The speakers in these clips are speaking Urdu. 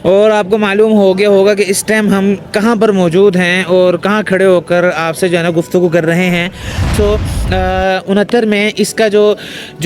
اور آپ کو معلوم ہو گیا ہوگا کہ اس ٹائم ہم کہاں پر موجود ہیں اور کہاں کھڑے ہو کر آپ سے جو ہے نا گفتگو کر رہے ہیں. تو 69 میں اس کا جو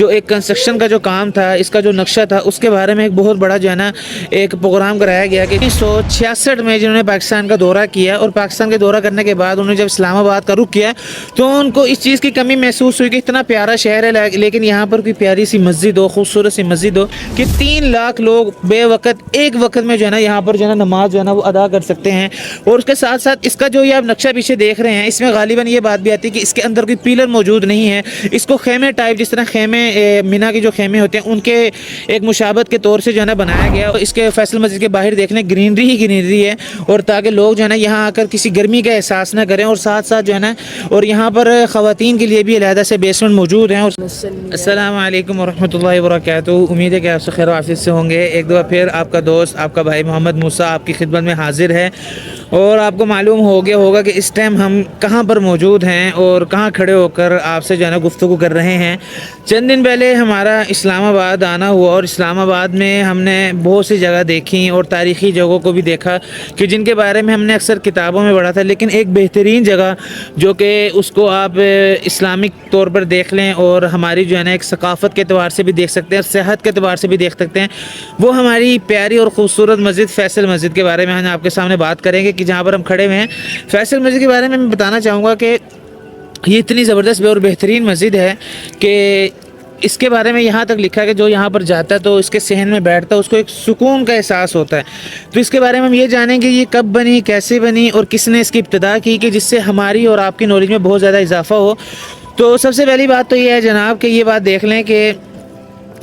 ایک کنسٹرکشن کا جو کام تھا، اس کا جو نقشہ تھا، اس کے بارے میں ایک بہت بڑا جو ہے نا ایک پروگرام کرایا گیا کہ 1966 میں جنہوں نے پاکستان کا دورہ کیا، اور پاکستان کے دورہ کرنے کے بعد انہوں نے جب اسلام آباد کا رخ کیا تو ان کو اس چیز کی کمی محسوس ہوئی کہ اتنا پیارا شہر ہے لیکن یہاں پر کوئی پیاری سی مسجد ہو، خوبصورت سی مسجد ہو کہ 3 لاکھ لوگ بے وقت ایک وقت میں جو ہے نا یہاں پر جو ہے نا نماز جو ہے نا وہ ادا کر سکتے ہیں. اور اس کے ساتھ ساتھ اس کا جو یہ آپ نقشہ پیچھے دیکھ رہے ہیں، اس میں غالباً یہ بات بھی آتی ہے کہ اس کے اندر کوئی پیلر موجود نہیں ہے. اس کو خیمے ٹائپ، جس طرح خیمے مینا کے جو خیمے ہوتے ہیں ان کے ایک مشابہت کے طور سے جو ہے نا بنایا گیا. اس کے فیصل مسجد کے باہر دیکھ لیں گرینری ہی گرینری ہے، اور تاکہ لوگ جو ہے نا یہاں آ کر کسی گرمی کا احساس نہ کریں. اور ساتھ ساتھ جو ہے نا اور یہاں پر خواتین کے لیے بھی علیحدہ سے بیسمنٹ موجود ہیں. السلام علیکم ورحمۃ اللہ وبرکاتہ. امید ہے کہ آپ سے خیر و عافیت سے ہوں گے. ایک دفعہ پھر آپ کا دوست، آپ کا بھائی محمد موسیٰ آپ کی خدمت میں حاضر ہے. اور آپ کو معلوم ہو گیا ہوگا کہ اس ٹائم ہم کہاں پر موجود ہیں اور کہاں کھڑے ہو کر آپ سے جو ہے نا گفتگو کر رہے ہیں. چند دن پہلے ہمارا اسلام آباد آنا ہوا، اور اسلام آباد میں ہم نے بہت سی جگہ دیکھی اور تاریخی جگہوں کو بھی دیکھا کہ جن کے بارے میں ہم نے اکثر کتابوں میں پڑھا تھا. لیکن ایک بہترین جگہ جو کہ اس کو آپ اسلامک طور پر دیکھ لیں اور ہماری جو ہے نا ایک ثقافت کے اعتبار سے بھی دیکھ سکتے ہیں اور صحت کے اعتبار سے بھی دیکھ سکتے ہیں، وہ ہماری پیاری اور خوبصورت مسجد فیصل مسجد کے بارے میں ہم آپ کے سامنے بات کریں گے کہ جہاں پر ہم کھڑے ہوئے ہیں. فیصل مسجد کے بارے میں بتانا چاہوں گا کہ یہ اتنی زبردست اور بہترین مسجد ہے کہ اس کے بارے میں یہاں تک لکھا ہے کہ جو یہاں پر جاتا ہے تو اس کے صحن میں بیٹھتا ہے اس کو ایک سکون کا احساس ہوتا ہے. تو اس کے بارے میں ہم یہ جانیں گے یہ کب بنی، کیسے بنی اور کس نے اس کی ابتدا کی کہ جس سے ہماری اور آپ کی نالج میں بہت زیادہ اضافہ ہو. تو سب سے پہلی بات تو یہ ہے جناب کہ یہ بات دیکھ لیں کہ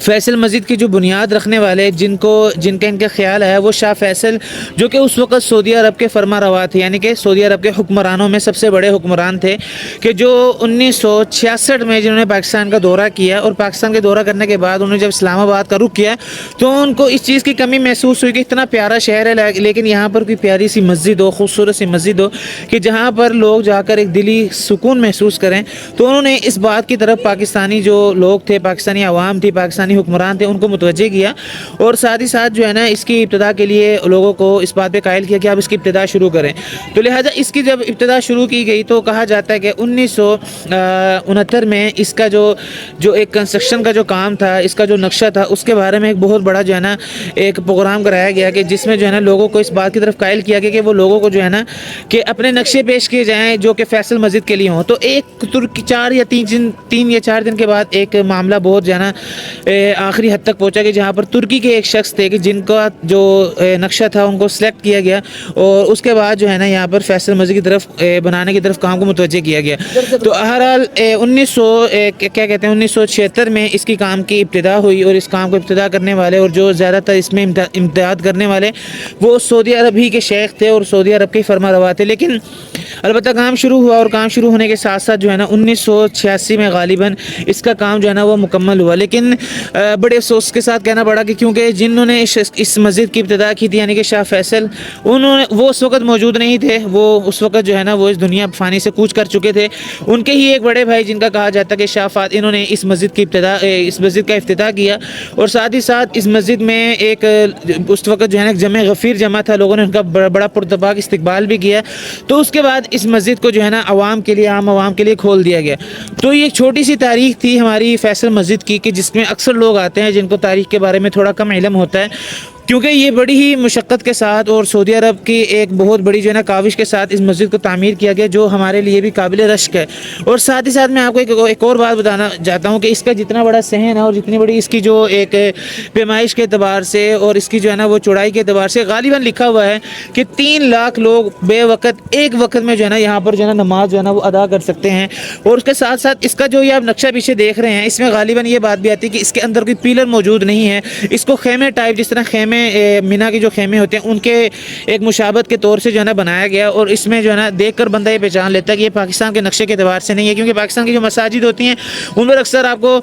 فیصل مسجد کی جو بنیاد رکھنے والے جن کا ان کا خیال ہے وہ شاہ فیصل، جو کہ اس وقت سعودی عرب کے فرما روا تھے، یعنی کہ سعودی عرب کے حکمرانوں میں سب سے بڑے حکمران تھے، کہ جو 1966 میں جنہوں نے پاکستان کا دورہ کیا، اور پاکستان کے دورہ کرنے کے بعد انہوں نے جب اسلام آباد کا رخ کیا تو ان کو اس چیز کی کمی محسوس ہوئی کہ اتنا پیارا شہر ہے لیکن یہاں پر کوئی پیاری سی مسجد ہو، خوبصورت سی مسجد ہو کہ جہاں پر لوگ جا کر ایک دلی سکون محسوس کریں. تو انہوں نے اس بات کی طرف پاکستانی جو لوگ تھے، پاکستانی عوام تھی، پاکستانی حکمران تھے، ان کو متوجہ کیا، اور ساتھ ہی ساتھ جو ہے نا اس کی ابتدا کے لیے لوگوں کو اس بات پہ قائل کیا کہ آپ اس کی ابتدا شروع کریں. تو لہٰذا اس کی جب ابتدا شروع کی گئی تو کہا جاتا ہے کہ 1969 میں اس کا جو ایک کنسٹرکشن کا جو کام تھا، اس کا جو نقشہ تھا، اس کے بارے میں ایک بہت بڑا جو ہے نا ایک پروگرام کرایا گیا کہ جس میں جو ہے نا لوگوں کو اس بات کی طرف قائل کیا گیا کہ وہ لوگوں کو جو ہے نا کہ اپنے نقشے پیش کیے جائیں جو کہ فیصل مسجد کے لیے ہوں. تو ایک ترکی 3 یا 4 دن کے بعد ایک معاملہ بہت جو ہے نا آخری حد تک پہنچا کہ جہاں پر ترکی کے ایک شخص تھے کہ جن کا جو نقشہ تھا ان کو سلیکٹ کیا گیا، اور اس کے بعد جو ہے نا یہاں پر فیصل مسجد کی طرف بنانے کی طرف کام کو متوجہ کیا گیا. تو بہرحال 1976 میں اس کی کام کی ابتدا ہوئی، اور اس کام کو ابتدا کرنے والے اور جو زیادہ تر اس میں امداد کرنے والے وہ سعودی عرب ہی کے شیخ تھے اور سعودی عرب کے فرما روا تھے. لیکن البتہ کام شروع ہوا، اور کام شروع ہونے کے ساتھ ساتھ جو ہے نا 1986 میں غالباً اس کا کام جو ہے نا وہ مکمل ہوا. لیکن بڑے افسوس کے ساتھ کہنا پڑا کہ کیونکہ جنہوں نے اس مسجد کی ابتدا کی تھی یعنی کہ شاہ فیصل، وہ اس وقت موجود نہیں تھے. وہ اس وقت جو ہے نا وہ اس دنیا فانی سے کوچ کر چکے تھے. ان کے ہی ایک بڑے بھائی جن کا کہا جاتا ہے کہ شاہ فات، انہوں نے اس مسجد کا افتتاح کیا، اور ساتھ ہی ساتھ اس مسجد میں ایک اس وقت جو ہے نا جمع غفیر جمع تھا، لوگوں نے ان کا بڑا پرتپاک استقبال بھی کیا. تو اس کے بعد اس مسجد کو جو ہے نا عام عوام کے لیے کھول دیا گیا. تو یہ ایک چھوٹی سی تاریخ تھی ہماری فیصل مسجد کی کہ جس میں اکثر لوگ آتے ہیں جن کو تاریخ کے بارے میں تھوڑا کم علم ہوتا ہے، کیونکہ یہ بڑی ہی مشقت کے ساتھ اور سعودی عرب کی ایک بہت بڑی جو ہے نا کاوش کے ساتھ اس مسجد کو تعمیر کیا گیا، جو ہمارے لیے بھی قابل رشک ہے. اور ساتھ ہی ساتھ میں آپ کو ایک اور بات بتانا چاہتا ہوں کہ اس کا جتنا بڑا صحن ہے اور جتنی بڑی اس کی جو ایک پیمائش کے اعتبار سے اور اس کی جو ہے نا وہ چوڑائی کے اعتبار سے غالباً لکھا ہوا ہے کہ 3 لاکھ لوگ بے وقت ایک وقت میں جو ہے نا یہاں پر جو ہے نا نماز جو ہے نا وہ ادا کر سکتے ہیں. اور اس کے ساتھ ساتھ اس کا جو یہ آپ نقشہ پیچھے دیکھ رہے ہیں، اس میں غالباً یہ بات بھی آتی ہے کہ اس کے اندر کوئی پیلر موجود نہیں ہے. اس کو خیمے ٹائپ، جس طرح خیمے مینا کے جو خیمے ہوتے ہیں ان کے ایک مشابہت کے طور سے جو ہے نا بنایا گیا. اور اس میں جو ہے نا دیکھ کر بندہ یہ پہچان لیتا ہے کہ یہ پاکستان کے نقشے کے اعتبار سے نہیں ہے، کیونکہ پاکستان کی جو مساجد ہوتی ہیں ان پر اکثر آپ کو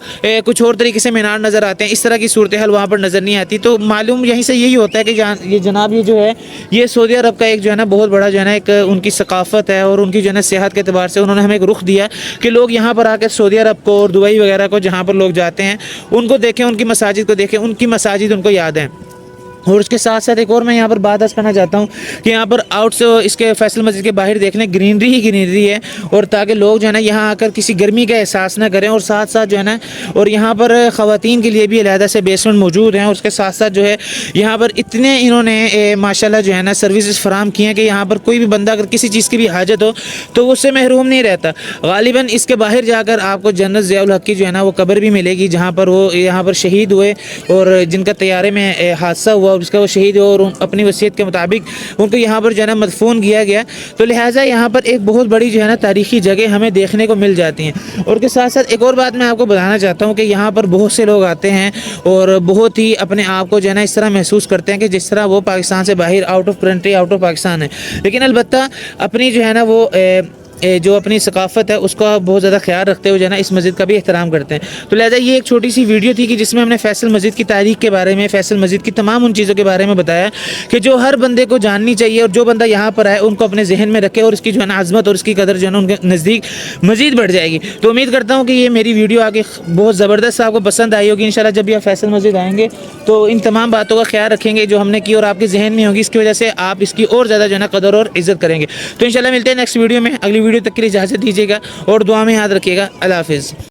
کچھ اور طریقے سے مینار نظر آتے ہیں، اس طرح کی صورتحال وہاں پر نظر نہیں آتی. تو معلوم یہیں سے یہی ہوتا ہے کہ یہ جناب یہ جو ہے یہ سعودی عرب کا ایک جو ہے نا بہت بڑا جو ہے نا ایک ان کی ثقافت ہے، اور ان کی جو ہے نا صحت کے اعتبار سے انہوں نے ہمیں ایک رخ دیا کہ لوگ یہاں پر آ کر سعودی عرب کو اور دبئی وغیرہ کو جہاں پر لوگ جاتے ہیں ان کو دیکھیں، ان کی مساجد کو دیکھیں، ان کی مساجد ان کو یاد ہیں. اور اس کے ساتھ ساتھ ایک اور میں یہاں پر بات عرض کرنا چاہتا ہوں کہ یہاں پر آؤٹ سے اس کے فیصل مسجد کے باہر دیکھ لیں گرینری ہی گرینری ہے، اور تاکہ لوگ جو ہے نا یہاں آ کر کسی گرمی کا احساس نہ کریں، اور ساتھ ساتھ جو ہے نا اور یہاں پر خواتین کے لیے بھی علیحدہ سے بیسمنٹ موجود ہیں، اور اس کے ساتھ ساتھ جو ہے یہاں پر اتنے انہوں نے ماشاءاللہ جو ہے نا سروسز فراہم کی ہیں کہ یہاں پر کوئی بھی بندہ اگر کسی چیز کی بھی حاجت ہو تو وہ اس سے محروم نہیں رہتا۔ غالباً اس کے باہر جا کر آپ کو جنرل ضیاء الحق کی جو ہے نا وہ قبر بھی ملے گی، جہاں پر وہ یہاں پر شہید ہوئے اور جن کا طیارے میں حادثہ ہوا اور اس کا وہ شہید ہوا، اور اپنی وصیت کے مطابق ان کو یہاں پر جو ہے نا مدفون کیا گیا، تو لہٰذا یہاں پر ایک بہت بڑی جو ہے نا تاریخی جگہ ہمیں دیکھنے کو مل جاتی ہیں۔ اور کے ساتھ ساتھ ایک اور بات میں آپ کو بتانا چاہتا ہوں کہ یہاں پر بہت سے لوگ آتے ہیں اور بہت ہی اپنے آپ کو جو ہے نا اس طرح محسوس کرتے ہیں کہ جس طرح وہ پاکستان سے باہر out of country out of Pakistan ہے، لیکن البتہ اپنی جو ہے نا وہ جو اپنی ثقافت ہے اس کا بہت زیادہ خیال رکھتے ہوئے جو ہے نا اس مسجد کا بھی احترام کرتے ہیں۔ تو لہٰذا یہ ایک چھوٹی سی ویڈیو تھی کہ جس میں ہم نے فیصل مسجد کی تاریخ کے بارے میں، فیصل مسجد کی تمام ان چیزوں کے بارے میں بتایا کہ جو ہر بندے کو جاننی چاہیے، اور جو بندہ یہاں پر آئے ان کو اپنے ذہن میں رکھے، اور اس کی جو ہے نا عظمت اور اس کی قدر جو ہے نا ان کے نزدیک مزید بڑھ جائے گی۔ تو امید کرتا ہوں کہ یہ میری ویڈیو آگے بہت زبردست آپ کو پسند آئی ہوگی۔ انشاءاللہ جب بھی آپ فیصل مسجد آئیں گے تو ان تمام باتوں کا خیال رکھیں گے جو ہم نے کی، اور آپ کے ذہن میں ہوگی، اس کی وجہ سے آپ اس کی اور زیادہ جو ہے نا قدر اور عزت کریں گے۔ تو انشاءاللہ ملتے ہیں نیکسٹ ویڈیو میں، اگلی ویڈیو تک کے لیے اجازت دیجیے گا اور دعا میں یاد رکھیے گا۔ اللہ حافظ۔